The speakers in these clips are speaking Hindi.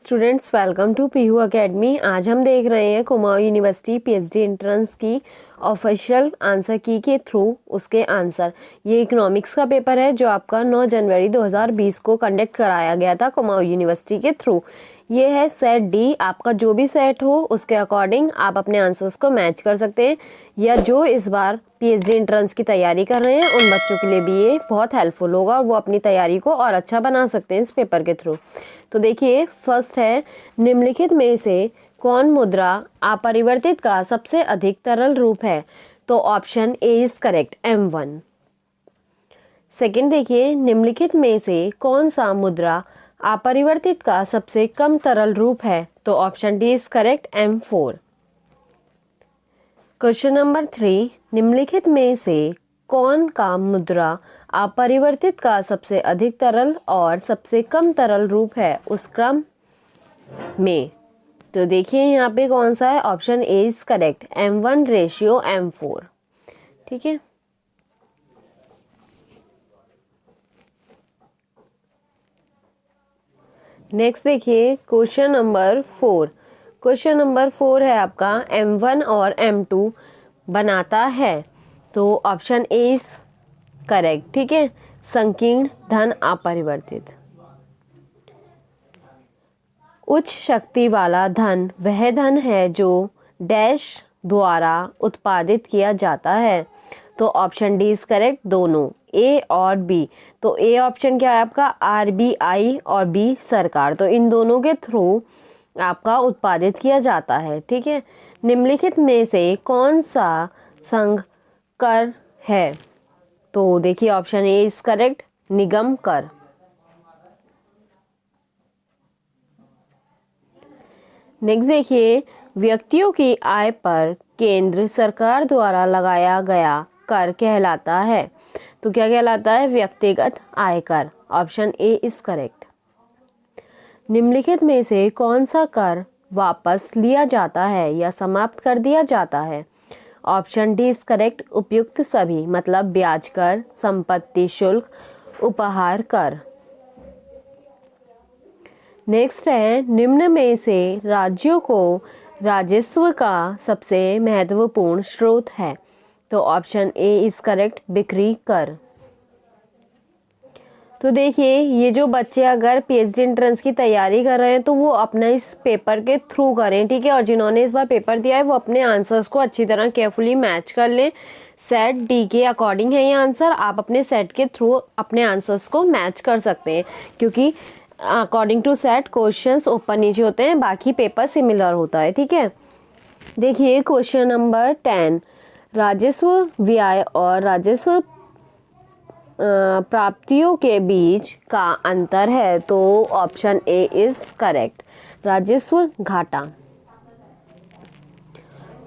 Students, welcome to Pihu academy. आज हम देख रहे हैं कुमाऊं यूनिवर्सिटी पीएचडी एंट्रेंस की ऑफिशियल आंसर की के थ्रू उसके आंसर। ये इकोनॉमिक्स का पेपर है जो आपका 9 जनवरी 2020 को कंडक्ट कराया गया था कुमाऊं यूनिवर्सिटी के थ्रू। ये है सेट डी। आपका जो भी सेट हो उसके अकॉर्डिंग आप अपने आंसर्स को मैच कर सकते हैं, या जो इस बार पीएचडी एंट्रेंस की तैयारी कर रहे हैं उन बच्चों के लिए भी ये बहुत हेल्पफुल होगा और वो अपनी तैयारी को और अच्छा बना सकते हैं इस पेपर के थ्रू। तो देखिए, फर्स्ट है, निम्नलिखित में से कौन मुद्रा अपरिवर्तित का सबसे अधिक तरल रूप है? तो option A is correct, M1। Second देखिए, निम्नलिखित में से कौन सा मुद्रा अपरिवर्तित का सबसे कम तरल रूप है? तो option D is correct, M4। Question number 3, निम्नलिखित में से कौन का मुद्रा अपरिवर्तित का सबसे अधिक तरल और सबसे कम तरल रूप है उस क्रम में? तो देखिए यहाँ पे कौन सा है, option A is correct, M1 ratio M4। ठीक है, नेक्स्ट देखिए क्वेश्चन नंबर 4। क्वेश्चन नंबर 4 है आपका, M1 और M2 बनाता है। तो ऑप्शन ए इज करेक्ट। ठीक है, संकीर्ण धन अपरिवर्तित। उच्च शक्ति वाला धन वह धन है जो डैश द्वारा उत्पादित किया जाता है। तो ऑप्शन डी इज करेक्ट, दोनों ए और बी। तो ए ऑप्शन क्या है आपका, RBI और बी सरकार। तो इन दोनों के थ्रू आपका उत्पादित किया जाता है। ठीक है, निम्नलिखित में से कौन सा संघ कर है? तो देखिए ऑप्शन ए इज करेक्ट, निगम कर। नेक्स्ट देखिए, व्यक्तियों की आय पर केंद्र सरकार द्वारा लगाया गया कर कहलाता है। तो क्या कहलाता है, व्यक्तिगत आयकर। Option A is correct. निम्नलिखित में से कौन सा कर वापस लिया जाता है या समाप्त कर दिया जाता है? ऑप्शन डी इज करेक्ट, उपयुक्त सभी, मतलब ब्याज कर, संपत्ति शुल्क, उपहार कर। नेक्स्ट है, निम्न में से राज्यों को राजस्व का सबसे महत्वपूर्ण स्रोत है? तो ऑप्शन ए इज करेक्ट, बिक्री कर। तो देखिए, ये जो बच्चे अगर पीएचडी एंट्रेंस की तैयारी कर रहे हैं तो वो अपना इस पेपर के थ्रू करें। ठीक है, और जिन्होंने इस बार पेपर दिया है वो अपने आंसर्स को अच्छी तरह केयरफुली मैच कर लें। सेट डी के अकॉर्डिंग है ये आंसर। आप अपने सेट के थ्रू अपने आंसर्स को मैच कर सकते हैं, क्योंकि अकॉर्डिंग टू सेट क्वेश्चंस ऊपर नीचे होते हैं, बाकी पेपर सिमिलर होता है। ठीक है, देखिए क्वेश्चन नंबर 10, राजस्व व्यय और राजस्व प्राप्तियों के बीच का अंतर है। तो ऑप्शन ए इज करेक्ट, राजस्व घाटा।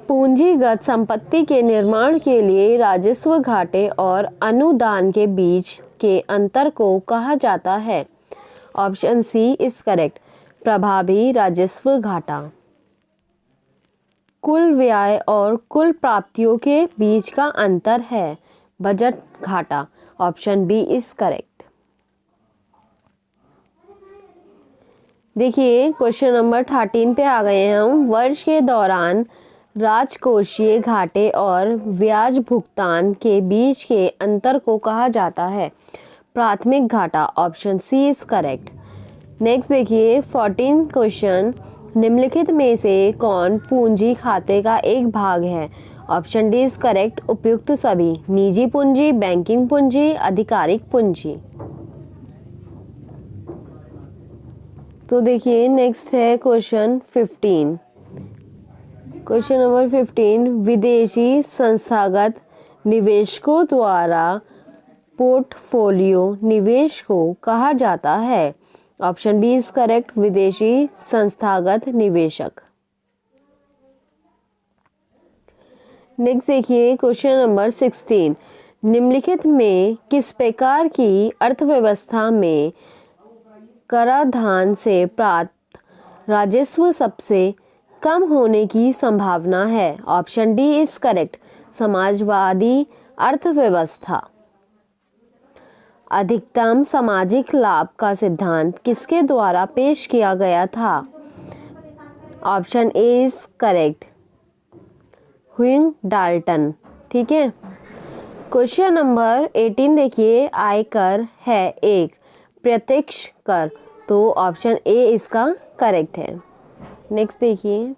पूंजीगत संपत्ति के निर्माण के लिए राजस्व घाटे और अनुदान के बीच के अंतर को कहा जाता है। ऑप्शन सी इज करेक्ट, प्रभावी राजस्व घाटा। कुल व्यय और कुल प्राप्तियों के बीच का अंतर है बजट घाटा। Option B is correct. देखिए क्वेश्चन नंबर 13 पे आ गए हैं हम। वर्ष के दौरान राजकोषीय घाटे और ब्याज भुगतान के बीच के अंतर को कहा जाता है प्राथमिक घाटा। Option C is correct. Next देखिए 14 क्वेश्चन, निम्नलिखित में से कौन पूंजी खाते का एक भाग है? ऑप्शन डी इज करेक्ट, उपयुक्त सभी, निजी पूंजी, बैंकिंग पूंजी, आधिकारिक पूंजी। तो देखिए नेक्स्ट है क्वेश्चन 15। क्वेश्चन नंबर 15, विदेशी संस्थागत निवेशकों द्वारा पोर्टफोलियो निवेश को कहा जाता है। ऑप्शन बी इज करेक्ट, विदेशी संस्थागत निवेशक। नेक्स्ट देखिए क्वेश्चन नंबर 16, निम्नलिखित में किस प्रकार की अर्थव्यवस्था में कराधान से प्राप्त राजस्व सबसे कम होने की संभावना है? Option D is correct, Samajwadi अर्थव्यवस्था। अधिकतम सामाजिक लाभ का सिद्धांत किसके द्वारा पेश किया गया था? ऑप्शन ए इज करेक्ट, ह्यूइंग डाल्टन। ठीक है। क्वेश्चन नंबर 18 देखिए, आयकर है एक प्रत्यक्ष कर, तो ऑप्शन ए इसका करेक्ट है। नेक्स्ट देखिए,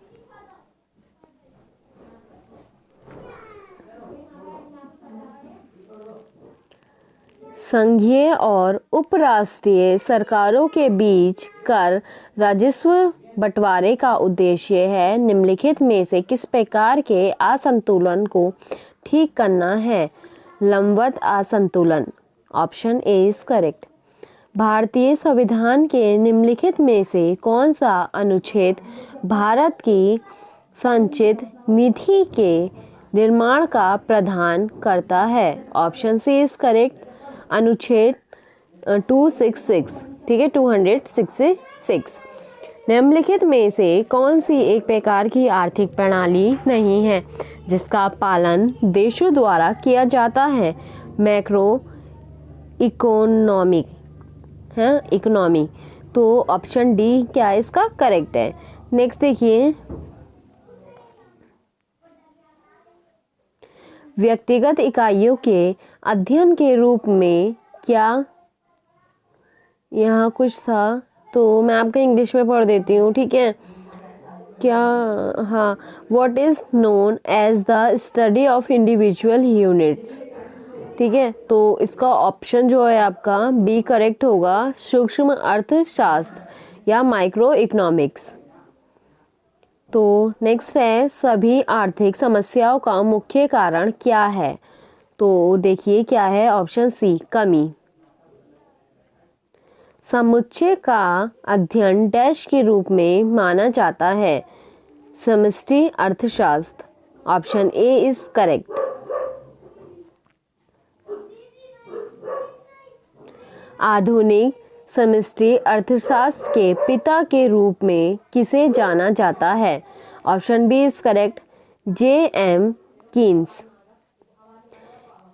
संघीय और उपराष्ट्रीय सरकारों के बीच कर राजस्व बंटवारे का उद्देश्य है निम्नलिखित में से किस प्रकार के असंतुलन को ठीक करना है? लंबवत असंतुलन। Option A is correct. भारतीय संविधान के निम्नलिखित में से कौन सा अनुच्छेद भारत की संचित निधि के निर्माण का प्रावधान करता है? ऑप्शन सी इज करेक्ट, अनुच्छेद 266। ठीक है, 266। निम्नलिखित में से कौन सी एक प्रकार की आर्थिक प्रणाली नहीं है जिसका पालन देशों द्वारा किया जाता है? मैक्रो इकोनॉमिक है, इकोनॉमी। तो ऑप्शन डी क्या इसका करेक्ट है। नेक्स्ट देखिए, व्यक्तिगत इकाइयों के अध्ययन के रूप में क्या, यहाँ कुछ था तो मैं आपको इंग्लिश में पढ़ देती हूँ। ठीक है, क्या, हाँ, what is known as the study of individual units. ठीक है, तो इसका ऑप्शन जो है आपका बी करेक्ट होगा, सूक्ष्म अर्थशास्त्र या माइक्रो इकोनॉमिक्स। तो नेक्स्ट है, सभी आर्थिक समस्याओं का मुख्य कारण क्या है? तो देखिए क्या है, ऑप्शन सी कमी। समुच्चय का अध्ययन डैश के रूप में माना जाता है? समष्टि अर्थशास्त्र। Option A is correct. आधुनिक समष्टि अर्थशास्त्र के पिता के रूप में किसे जाना जाता है? Option B is correct, J M. Keynes.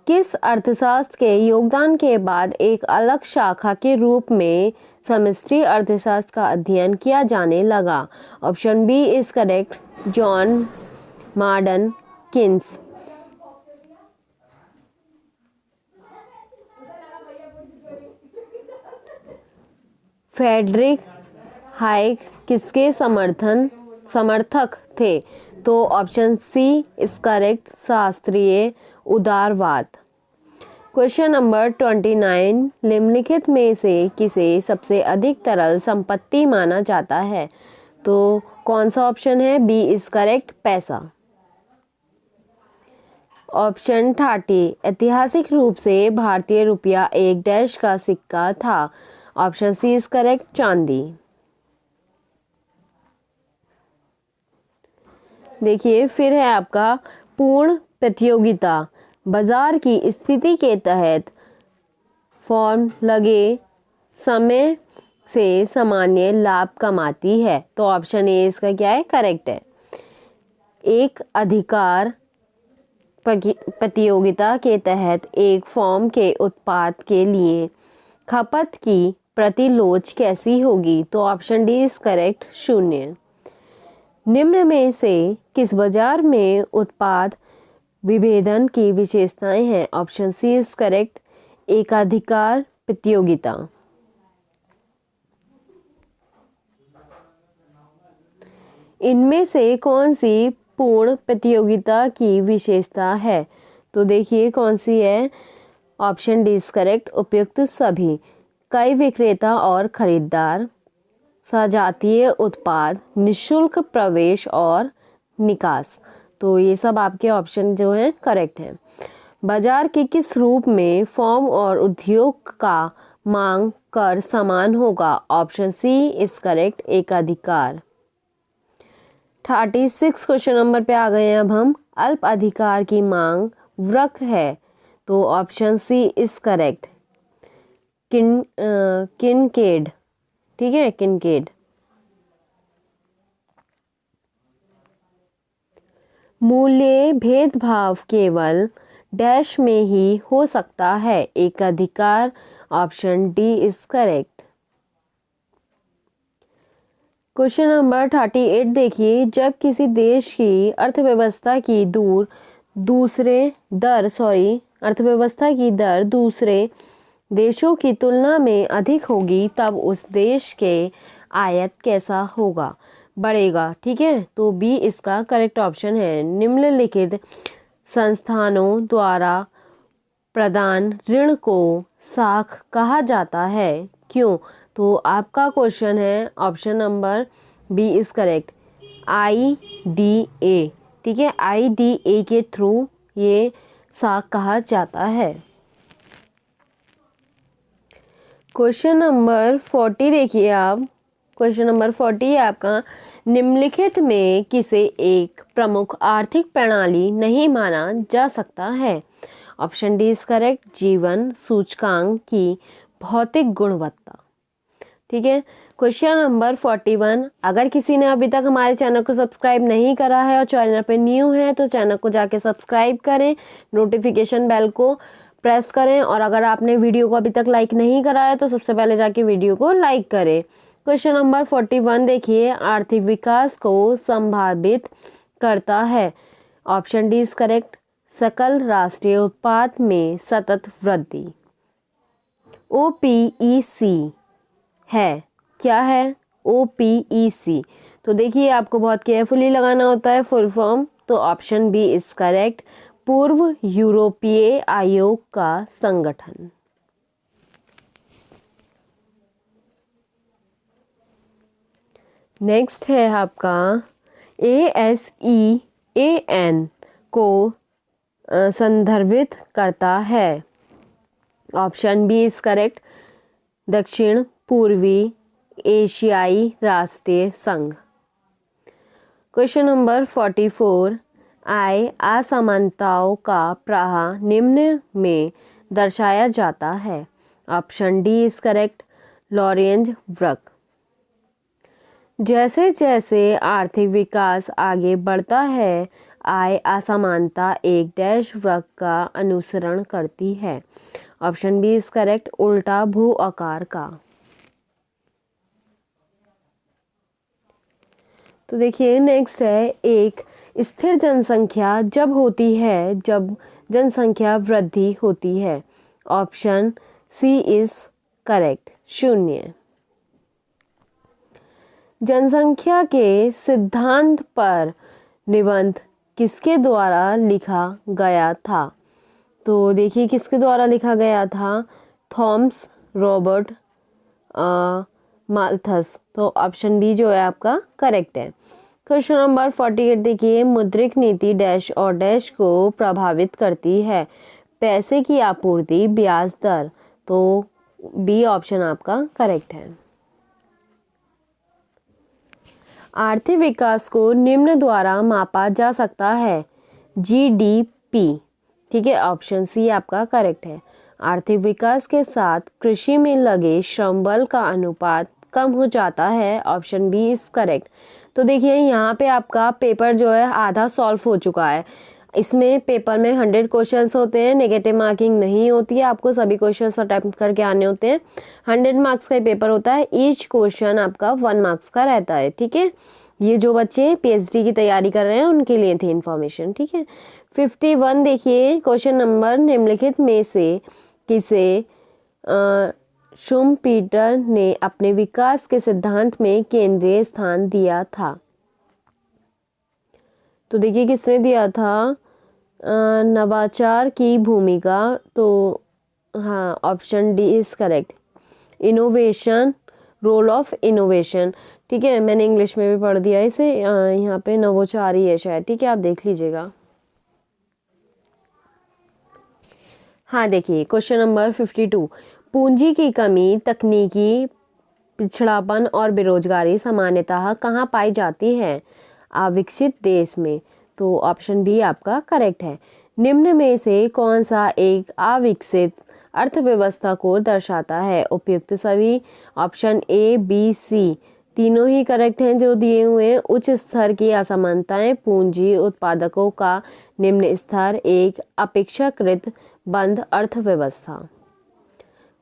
किस अर्थशास्त्र के योगदान के बाद एक अलग शाखा के रूप में समष्टि अर्थशास्त्र का अध्ययन किया जाने लगा? Option B is correct, John Maynard Keynes. Friedrich Hayek किसके समर्थक थे? तो ऑप्शन सी इज करेक्ट, शास्त्रीय उदारवाद। क्वेश्चन नंबर 29, निम्नलिखित में से किसे सबसे अधिक तरल संपत्ति माना जाता है? तो कौन सा ऑप्शन है? बी इज करेक्ट, पैसा। ऑप्शन 30, ऐतिहासिक रूप से भारतीय रुपया एक डैश का सिक्का था? ऑप्शन सी इज करेक्ट, चांदी। देखिए फिर है आपका पूर्ण प्रतियोगिता बाजार की स्थिति के तहत फर्म लगे समय से सामान्य लाभ कमाती है? तो ऑप्शन ए इसका क्या है? करेक्ट है। एक अधिकार प्रतियोगिता के तहत एक फर्म के उत्पाद के लिए खपत की प्रतिलोच कैसी होगी? तो ऑप्शन डी इज करेक्ट, 0। निम्न में से किस बाजार में उत्पाद विभेदन की विशेषताएं हैं? ऑप्शन सी इज करेक्ट, एकाधिकार प्रतियोगिता। इनमें से कौन सी पूर्ण प्रतियोगिता की विशेषता है? तो देखिए कौन सी है। ऑप्शन डी इज करेक्ट, उपयुक्त सभी। कई विक्रेता और खरीदार, सजातीय उत्पाद, निशुल्क प्रवेश और निकास। तो ये सब आपके ऑप्शन जो हैं करेक्ट हैं। बाजार के किस रूप में फर्म और उद्योग का मांग कर समान होगा? ऑप्शन सी इज करेक्ट, एकाधिकार। 36 क्वेश्चन नंबर पे आ गए हैं अब हम। अल्प अधिकार की मांग वृक्क है? तो ऑप्शन सी इज करेक्ट, किनकेड। ठीक है, किनकेड। मूल्य भेदभाव केवल डैश में ही हो सकता है? एकाधिकार, option D is correct. Question number 38 देखिए, जब किसी देश की अर्थव्यवस्था की दूसरे देशों की तुलना में अधिक होगी तब उस देश के आयत कैसा होगा, बढ़ेगा। ठीक है, तो बी इसका करेक्ट ऑप्शन है। निम्नलिखित संस्थानों द्वारा प्रदान ऋण को साख कहा जाता है, क्यों? तो आपका क्वेश्चन है option number B is correct, IDA। ठीक है, IDA के थ्रू ये साख कहा जाता है। क्वेश्चन नंबर 40 देखिए आप। क्वेश्चन नंबर 40 है आपका, निम्नलिखित में किसे एक प्रमुख आर्थिक प्रणाली नहीं माना जा सकता है? ऑप्शन डी इज करेक्ट, जीवन सूचकांक की भौतिक गुणवत्ता। ठीक है, क्वेश्चन नंबर 41, अगर किसी ने अभी तक हमारे चैनल को सब्सक्राइब नहीं करा है और चैनल पे न्यू है तो चैनल को जाके सब्सक्राइब करें, नोटिफिकेशन बेल को प्रेस करें, और अगर आपने वीडियो को अभी तक लाइक नहीं करा है तो सबसे पहले जाके वीडियो को लाइक करें। क्वेश्चन नंबर 41 देखिए, आर्थिक विकास को संभावित करता है। ऑप्शन डी इज करेक्ट, सकल राष्ट्रीय उत्पाद में सतत वृद्धि। OPEC है, क्या है OPEC? तो देखिए आपको बहुत केयरफुली लगाना होता है फुल फॉर्म, तो ऑप्शन बी इज करेक्ट, पूर्व यूरोपीय आयोग का संगठन। नेक्स्ट है आपका ASEAN को संदर्भित करता है। ऑप्शन बी इज करेक्ट, दक्षिण पूर्वी एशियाई राष्ट्रीय संघ। क्वेश्चन नंबर 44, आय असमानताओं का प्रवाह निम्न में दर्शाया जाता है। Option D is correct, Lorenz वक्र। जैसे जैसे आर्थिक विकास आगे बढ़ता है, आय असमानता एक डैश वक्र का अनुसरण करती है। ऑप्शन बी इज करेक्ट, उल्टा भू आकार का। तो देखिए नेक्स्ट है, एक स्थिर जनसंख्या जब होती है जब जनसंख्या वृद्धि होती है। Option C is correct, 0। जनसंख्या के सिद्धांत पर निबंध किसके द्वारा लिखा गया था? तो देखिए किसके द्वारा लिखा गया था, थॉमस रॉबर्ट माल्थस। तो ऑप्शन बी जो है आपका करेक्ट है। क्वेश्चन नंबर 48 देखिए, मुद्रिक नीति डैश और डैश को प्रभावित करती है, पैसे की आपूर्ति, ब्याज दर। तो बी ऑप्शन आपका करेक्ट है। आर्थिक विकास को निम्न द्वारा मापा जा सकता है, GDP। ठीक है, ऑप्शन सी आपका करेक्ट है। आर्थिक विकास के साथ कृषि में लगे श्रम बल का अनुपात कम हो जाता है। Option B is correct. तो देखिए यहाँ पे आपका पेपर जो है आधा सॉल्व हो चुका है। इसमें पेपर में 100 क्वेश्चंस होते हैं, नेगेटिव मार्किंग नहीं होती है, आपको सभी क्वेश्चंस अटेम्प्ट करके आने होते हैं। 100 मार्क्स का पेपर होता है, ईच क्वेश्चन आपका 1 मार्क्स का रहता है। ठीक है, ये जो बच्चे PhD की तैयारी कर रहे हैं उनके लिए थी इन्फॉर्मेशन। ठीक है, 51 देखिए, क्वेश्चन नंबर, निम्नलिखित में से किसे शुम्पीटर ने अपने विकास के सिद्धांत में केंद्रीय स्थान दिया था? तो देखिए किसने दिया था, नवाचार की भूमिका। तो हाँ, option D is correct, innovation, role of innovation. ठीक है, मैंने इंग्लिश में भी पढ़ दिया इसे, यहाँ पे नवोचार ही है शायद। ठीक है, आप देख लीजिएगा। हाँ देखिए क्वेश्चन नंबर 52, पूंजी की कमी, तकनीकी पिछड़ापन और बेरोजगारी सामान्यतः कहाँ पाई जाती है? अविकसित देश में। तो ऑप्शन बी आपका करेक्ट है। निम्न में से कौन सा एक अविकसित अर्थव्यवस्था को दर्शाता है? उपयुक्त सभी। ऑप्शन ए, बी, सी तीनों ही करेक्ट हैं जो दिए हुए हैं। उच्च स्तर की असमानताएं, पूंजी उत्पादकों का निम्न स्तर, एक अपेक्षाकृत बंद अर्थव्यवस्था।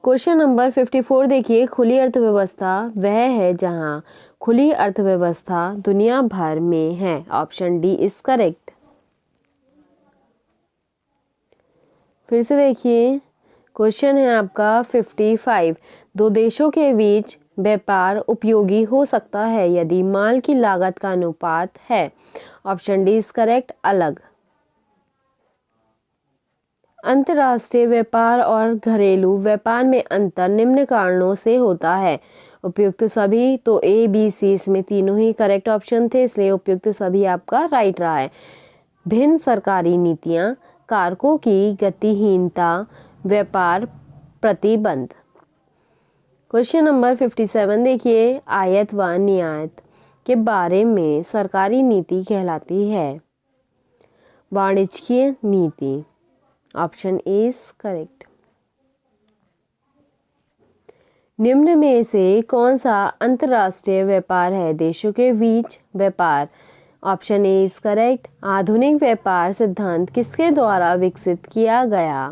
क्वेश्चन नंबर 54 देखिए, खुली अर्थव्यवस्था वह है जहां खुली अर्थव्यवस्था दुनिया भर में है। Option D is correct. फिर से देखिए, क्वेश्चन है आपका 55, दो देशों के बीच व्यापार उपयोगी हो सकता है यदि माल की लागत का अनुपात है। ऑप्शन डी इज करेक्ट, अलग। अंतर्राष्ट्रीय व्यापार और घरेलू व्यापार में अंतर निम्न कारणों से होता है। उपयुक्त सभी, तो ए बी सी इसमें तीनों ही करेक्ट ऑप्शन थे, इसलिए उपयुक्त सभी आपका राइट रहा है। भिन्न सरकारी नीतियां, कारकों की गतिहीनता, व्यापार प्रतिबंध। क्वेश्चन नंबर 57 देखिए, आयात व निर्यात के बारे में सरकारी नीति कहलाती है। वाणिज्यिक नीति। Option A is correct. निम्न में से कौन सा अंतर्राष्ट्रीय व्यापार है? देशों के बीच व्यापार। Option A is correct. आधुनिक व्यापार सिद्धांत किसके द्वारा विकसित किया गया?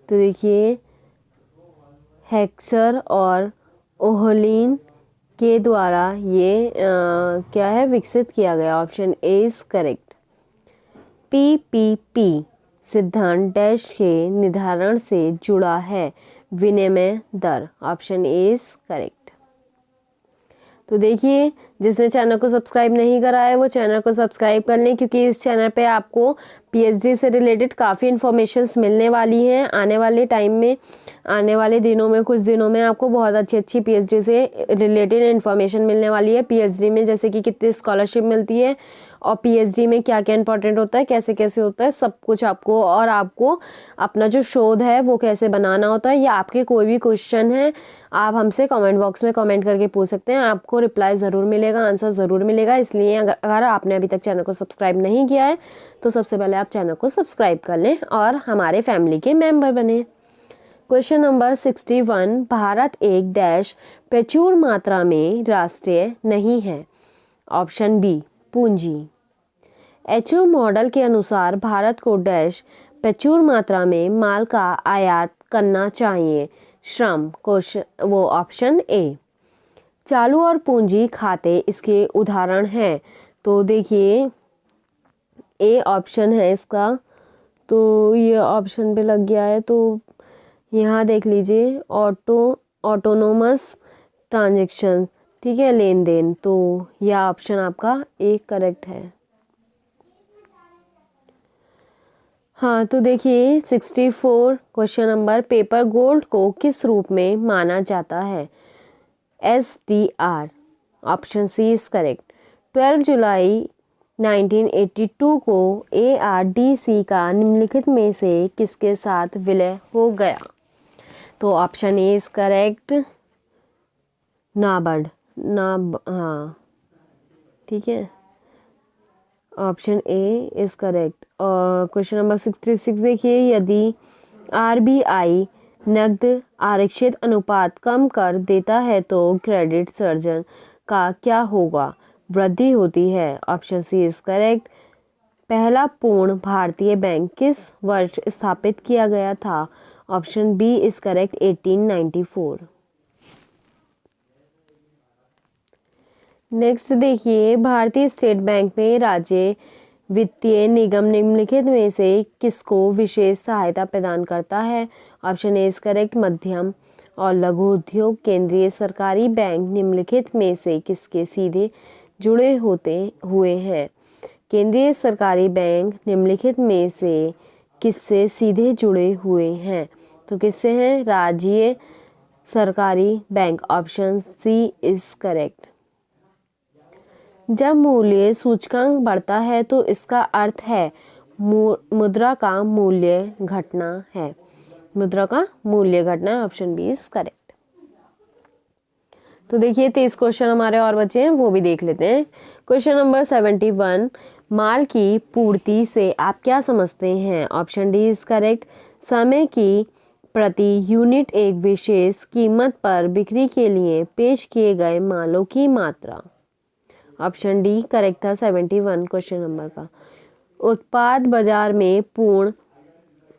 तो देखिए, हेक्सर और ओहलिन के द्वारा ये क्या है, विकसित किया गया। Option A is correct. PPP सिद्धांत डैश के निर्धारण से जुड़ा है। विनिमय दर। Option A is correct. तो देखिए, जिसने चैनल को सब्सक्राइब नहीं करा है वो चैनल को सब्सक्राइब कर लें, क्योंकि इस चैनल पे आपको पीएचडी से रिलेटेड काफ़ी इन्फॉर्मेशंस मिलने वाली हैं। आने वाले टाइम में, आने वाले दिनों में, कुछ दिनों में आपको बहुत अच्छी अच्छी पीएचडी से रिलेटेड इन्फॉर्मेशन मिलने वाली है। पीएचडी में जैसे कि कितनी स्कॉलरशिप मिलती है और पीएचडी में क्या क्या इंपॉर्टेंट होता है, कैसे कैसे होता है, सब कुछ आपको, और आपको अपना जो शोध है वो कैसे बनाना होता है, या आपके कोई भी क्वेश्चन है आप हमसे कमेंट बॉक्स में कमेंट करके पूछ सकते हैं। आपको रिप्लाई ज़रूर मिलेगा, आंसर ज़रूर मिलेगा। इसलिए अगर आपने अभी तक चैनल को सब्सक्राइब नहीं किया है तो सबसे पहले आप चैनल को सब्सक्राइब कर लें और हमारे फैमिली के मेंबर बने। क्वेश्चन नंबर 61, भारत एक डैश प्रचुर मात्रा में राष्ट्रीय नहीं है। ऑप्शन बी पूंजी। एचओ मॉडल के अनुसार भारत को डैश प्रचुर मात्रा में माल का आयात करना चाहिए। श्रम। क्वेश्चन वो ऑप्शन ए। चालू और पूंजी खाते इसके उदाहरण हैं। तो देखिए, ए ऑप्शन है इसका, तो ये ऑप्शन पे लग गया है, तो यहाँ देख लीजिए, ऑटोनोमस ट्रांजैक्शन, ठीक है, लेन देन। तो यह ऑप्शन आपका ए करेक्ट है। हाँ, तो देखिए 64 क्वेश्चन नंबर, पेपर गोल्ड को किस रूप में माना जाता है? SDR। Option C is correct. 12 जुलाई 1982 को ARDC का निम्नलिखित में से किसके साथ विलय हो गया? तो option A is correct, NABARD. हाँ, ठीक है, ऑप्शन ए इज करेक्ट। और क्वेश्चन नंबर 66 देखिए, यदि RBI नकद आरक्षित अनुपात कम कर देता है तो क्रेडिट सर्जन का क्या होगा? वृद्धि होती है। Option C is correct. पहला पूर्ण भारतीय बैंक किस वर्ष स्थापित किया गया था? Option B is correct, 1894। Next देखिए, भारतीय स्टेट बैंक में राज्य वित्तीय निगम निम्नलिखित में से किसको विशेष सहायता प्रदान करता है? ऑप्शन ए इज करेक्ट, मध्यम और लघु उद्योग। केंद्रीय सरकारी बैंक निम्नलिखित में से किसके सीधे जुड़े होते हुए हैं? केंद्रीय सरकारी बैंक निम्नलिखित में से किससे सीधे जुड़े हुए हैं? तो किससे हैं? राज्य सरकारी बैंक। Option C is correct. जब मूल्य सूचकांक बढ़ता है तो इसका अर्थ है मुद्रा का मूल्य घटना है। मुद्रा का मूल्य घटना है। Option B is correct. तो देखिए 23 क्वेश्चन हमारे और बचे हैं, वो भी देख लेते हैं। क्वेश्चन नंबर 71, माल की पूर्ति से आप क्या समझते हैं? Option D is correct. समय की प्रति यूनिट एक विशेष कीमत पर बिक्री के लिए पेश किए गए मालों की मात्रा। ऑप्शन डी करेक्ट था 71 क्वेश्चन नंबर का। उत्पाद बाजार में पूर्ण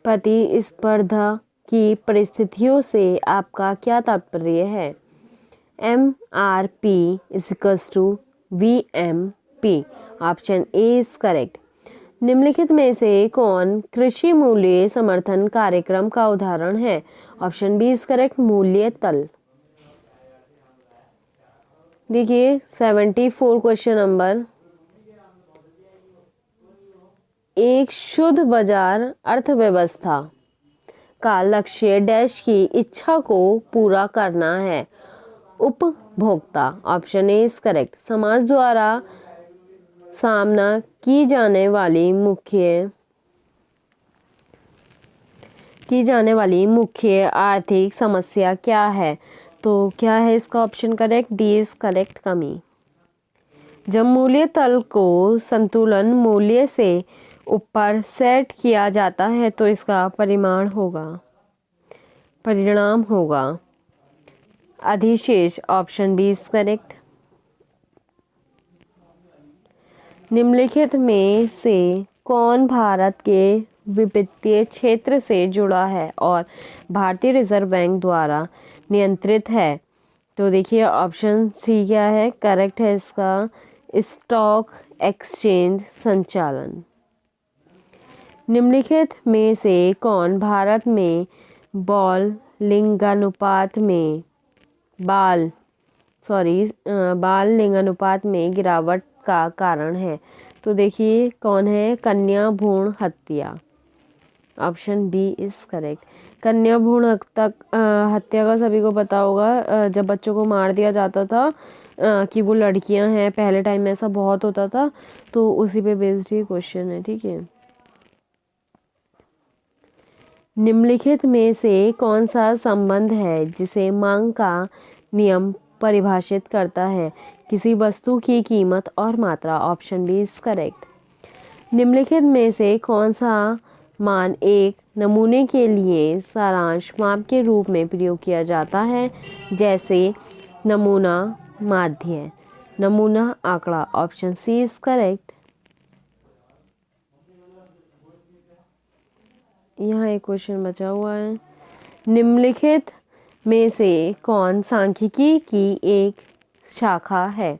प्रतिस्पर्धा की परिस्थितियों से आपका क्या तात्पर्य है? MRP = VMP। Option A is correct. निम्नलिखित में से कौन कृषि मूल्य समर्थन कार्यक्रम का उदाहरण है? ऑप्शन बी इज करेक्ट, मूल्य तल। देखिए 74 क्वेश्चन नंबर। एक शुद्ध बाजार अर्थव्यवस्था का लक्ष्य डैश की इच्छा को पूरा करना है। उपभोक्ता। Option A is correct. समाज द्वारा सामना की जाने वाली मुख्य आर्थिक समस्या क्या है? तो क्या है इसका option correct? D is correct, कमी। जब मूल्य तल को संतुलन मूल्य से ऊपर सेट किया जाता है तो इसका परिणाम होगा अधिशेष। Option B is correct. निम्नलिखित में से कौन भारत के वित्तीय क्षेत्र से जुड़ा है और भारतीय रिजर्व बैंक द्वारा नियंत्रित है? तो देखिए ऑप्शन सी क्या है? करेक्ट है इसका, स्टॉक एक्सचेंज संचालन। निम्नलिखित में से कौन भारत में बाल लिंगानुपात में गिरावट का कारण है? तो देखिए कौन है? कन्या भ्रूण हत्या। Option B is correct. कन्या भ्रूण हत्या का सभी को पता होगा, जब बच्चों को मार दिया जाता था कि वो लड़कियां हैं, पहले टाइम में ऐसा बहुत होता था, तो उसी पे बेस्ड ये क्वेश्चन है, ठीक है। निम्नलिखित में से कौन सा संबंध है जिसे मांग का नियम परिभाषित करता है? किसी वस्तु की कीमत और मात्रा। Option B is correct. निम्नलिखित में से कौन सा मान एक नमूने के लिए सारांश माप के रूप में प्रयोग किया जाता है? जैसे नमूना माध्य, नमूना आंकड़ा। Option C is correct. यहाँ एक क्वेश्चन बचा हुआ है। निम्नलिखित में से कौन सांख्यिकी की एक शाखा है?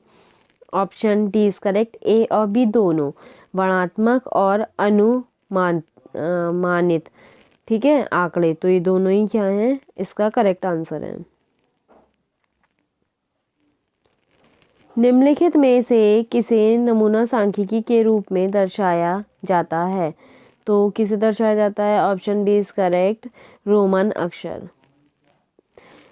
ऑप्शन डी इज करेक्ट, ए और बी दोनों, वर्णनात्मक और अनुमानित, ठीक है, आंकड़े। तो ये दोनों ही क्या हैं? इसका करेक्ट आंसर है। निम्नलिखित में से किसे नमूना सांख्यिकी के रूप में दर्शाया जाता है? तो किसे दर्शाया जाता है? Option B is correct, Roman अक्षर।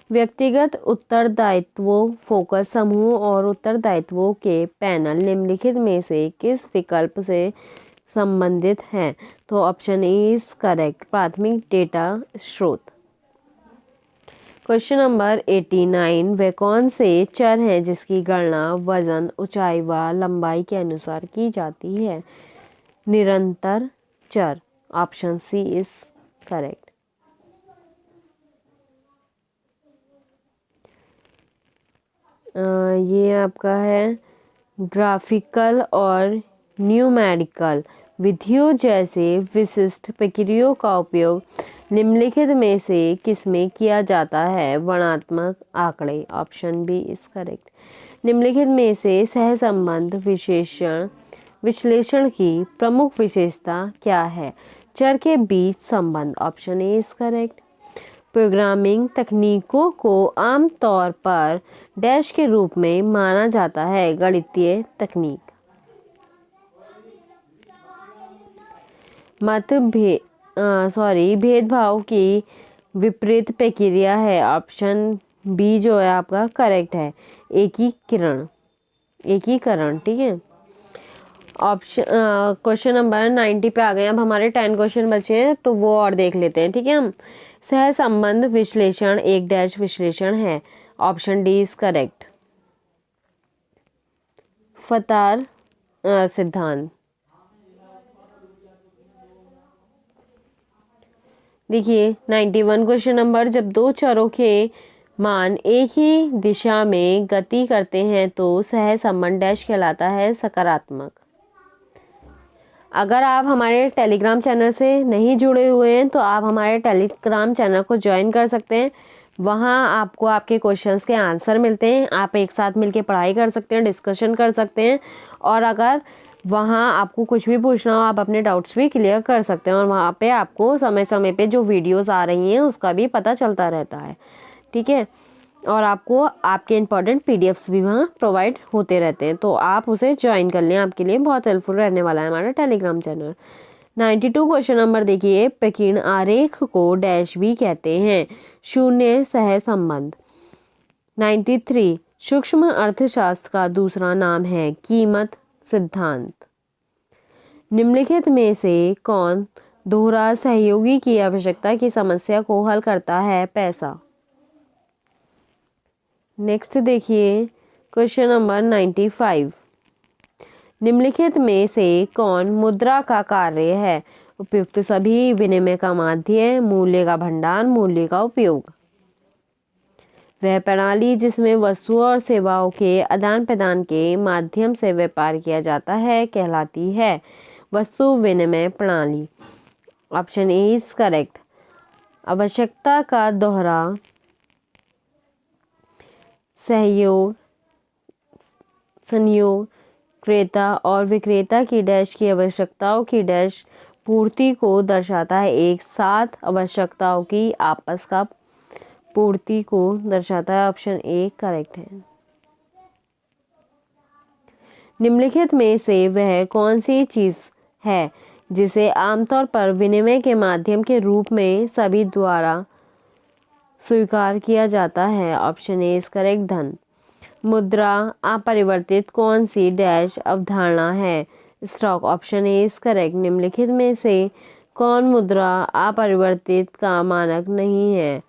व्यक्तिगत उत्तरदायित्वों, फोकस समूह और उत्तरदायित्वों के पैनल निम्नलिखित में से किस विकल्प से संबंधित हैं? तो ऑप्शन ए इज करेक्ट, प्राथमिक डेटा स्रोत। Question number 89। वे कौन से चर हैं जिसकी गणना वजन, ऊंचाई व लंबाई के अनुसार की जाती है? निरंतर चर। Option C is correct. ये आपका है ग्राफिकल और न्यूमेरिकल विधियों जैसे विशिष्ट प्रक्रियाओं का उपयोग निम्नलिखित में से किसमें किया जाता है? वर्णनात्मक आंकड़े। Option B is correct. निम्नलिखित में से सहसंबंध विश्लेषण की प्रमुख विशेषता क्या है? चर के बीच संबंध। Option A is correct. Programming तकनीकों को आमतौर पर डैश के रूप में माना जाता है? गणितीय तकनीक। भेदभाव की विपरीत प्रक्रिया है? ऑप्शन बी जो है आपका करेक्ट है, एकीकरण, ठीक है। ऑप्शन क्वेश्चन नंबर 90 पे आ गए। अब हमारे 10 क्वेश्चन बचे हैं तो वो और देख लेते हैं, ठीक है। हम सहसंबंध विश्लेषण एक डैश विश्लेषण है। Option D is correct. फतार सिद्धांत। देखिए 91 क्वेश्चन नंबर। जब दो चरों के मान एक ही दिशा में गति करते हैं तो सहसंबंध डैश कहलाता है? सकारात्मक। अगर आप हमारे टेलीग्राम चैनल से नहीं जुड़े हुए हैं तो आप हमारे टेलीग्राम चैनल को ज्वाइन कर सकते हैं। वहाँ आपको आपके क्वेश्चंस के आंसर मिलते हैं, आप एक साथ मिलके पढ़ाई कर सकते हैं, डिस्कशन कर सकते हैं, और अगर वहाँ आपको कुछ भी पूछना हो आप अपने डाउट्स भी क्लियर कर सकते हैं। और वहाँ पे आपको समय समय पे जो वीडियोस आ रही हैं उसका भी पता चलता रहता है, ठीक है। और आपको आपके इम्पॉर्टेंट पीडीएफ्स भी वहाँ प्रोवाइड होते रहते हैं, तो आप उसे ज्वाइन कर लें, आपके लिए बहुत हेल्पफुल रहने वाला है हमारा टेलीग्राम चैनल। 92 क्वेश्चन नंबर देखिए, पेकिन आरेख को डैश भी कहते हैं, शून्य सह संबंध। 93 सूक्ष्म अर्थशास्त्र का दूसरा नाम है कीमत सिद्धांत। निम्नलिखित में से कौन दोहरा सहयोगी की आवश्यकता की समस्या को हल करता है? पैसा। नेक्स्ट देखिए क्वेश्चन नंबर 95, निम्नलिखित में से कौन मुद्रा का कार्य है? उपयुक्त सभी, विनिमय का माध्यम, मूल्य का भंडार, मूल्य का उपयोग। वह प्रणाली जिसमें वस्तुओं और सेवाओं के आदान प्रदान के माध्यम से व्यापार किया जाता है कहलाती है वस्तु विनिमय प्रणाली। Option A is correct. आवश्यकता का दोहरा सहयोग, संयोग, क्रेता और विक्रेता की डैश की आवश्यकताओं की डैश पूर्ति को दर्शाता है। एक साथ आवश्यकताओं की आपस का पूर्ति को दर्शाता है। ऑप्शन ए करेक्ट है। निम्नलिखित में से वह कौन सी चीज है जिसे आमतौर पर विनिमय के माध्यम के रूप में सभी द्वारा स्वीकार किया जाता है? ऑप्शन ए इज करेक्ट, धन। मुद्रा अपरिवर्तित कौन सी डैश अवधारणा है? Stock. Option A is correct. निम्नलिखित में से कौन मुद्रा अपरिवर्तित का मानक नहीं है?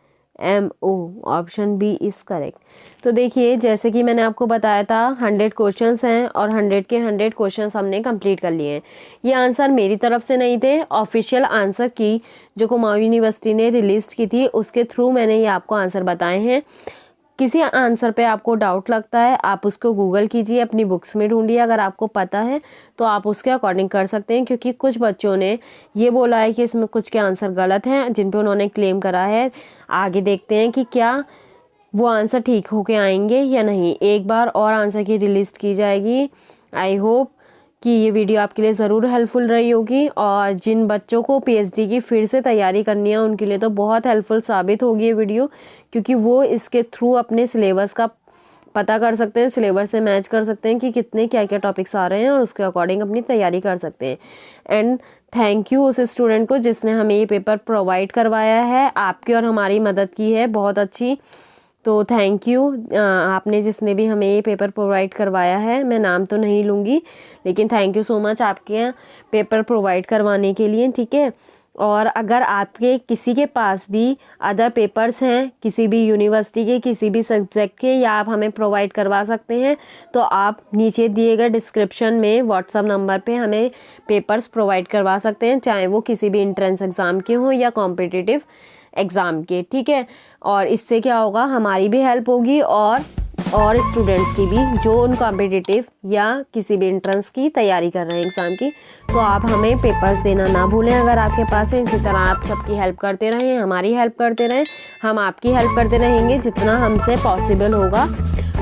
MO। Option B is correct. तो देखिए जैसे कि मैंने आपको बताया था 100 क्वेश्चंस हैं और 100 के 100 क्वेश्चंस हमने कंप्लीट कर लिए हैं। ये आंसर मेरी तरफ से नहीं थे, ऑफिशियल आंसर की जो कुमाऊं यूनिवर्सिटी ने रिलीज की थी उसके थ्रू मैंने ये आपको आंसर बताए हैं। किसी आंसर पे आपको डाउट लगता है आप उसको गूगल कीजिए, अपनी बुक्स में ढूंढिए, अगर आपको पता है तो आप उसके अकॉर्डिंग कर सकते हैं, क्योंकि कुछ बच्चों ने ये बोला है कि इसमें कुछ के आंसर गलत हैं जिन पे उन्होंने क्लेम करा है। आगे देखते हैं कि क्या वो आंसर ठीक होके आएंगे या नहीं। एक बार और आंसर की रिलीज की जाएगी। आई होप कि ये वीडियो आपके लिए ज़रूर हेल्पफुल रही होगी, और जिन बच्चों को PhD की फिर से तैयारी करनी है उनके लिए तो बहुत हेल्पफुल साबित होगी ये वीडियो, क्योंकि वो इसके थ्रू अपने सिलेबस का पता कर सकते हैं, सिलेबस से मैच कर सकते हैं कि कितने क्या क्या टॉपिक्स आ रहे हैं और उसके अकॉर्डिंग अपनी तैयारी कर सकते हैं। एंड थैंक यू उस स्टूडेंट को जिसने हमें ये पेपर प्रोवाइड करवाया है, आपकी और हमारी मदद की है बहुत अच्छी। तो थैंक यू आपने जिसने भी हमें ये पेपर प्रोवाइड करवाया है, मैं नाम तो नहीं लूँगी लेकिन थैंक यू सो मच आपके पेपर प्रोवाइड करवाने के लिए, ठीक है। और अगर आपके किसी के पास भी अदर पेपर्स हैं किसी भी यूनिवर्सिटी के किसी भी सब्जेक्ट के, या आप हमें प्रोवाइड करवा सकते हैं, तो आप नीचे दिए गए डिस्क्रिप्शन में व्हाट्सअप नंबर पे हमें पेपर्स प्रोवाइड करवा सकते हैं, चाहे वो किसी भी एंट्रेंस एग्ज़ाम के हों या कॉम्पिटिटिव एग्ज़ाम के, ठीक है। और इससे क्या होगा, हमारी भी हेल्प होगी और स्टूडेंट्स की भी जो उन कॉम्पिटिटिव या किसी भी एंट्रेंस की तैयारी कर रहे हैं एग्ज़ाम की। तो आप हमें पेपर्स देना ना भूलें अगर आपके पास है। इसी तरह आप सबकी हेल्प करते रहें, हमारी हेल्प करते रहें, हम आपकी हेल्प करते रहेंगे जितना हमसे पॉसिबल होगा।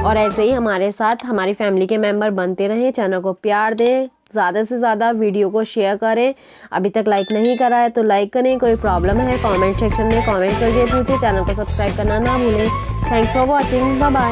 और ऐसे ही हमारे साथ हमारी फैमिली के मेंबर बनते रहें। चैनल को प्यार दें, ज़्यादा से ज़्यादा वीडियो को शेयर करें। अभी तक लाइक नहीं करा है तो लाइक करें, कोई प्रॉब्लम है कमेंट सेक्शन में कमेंट करके पूछिए। चैनल को सब्सक्राइब करना ना भूलें। Thanks for watching, bye bye.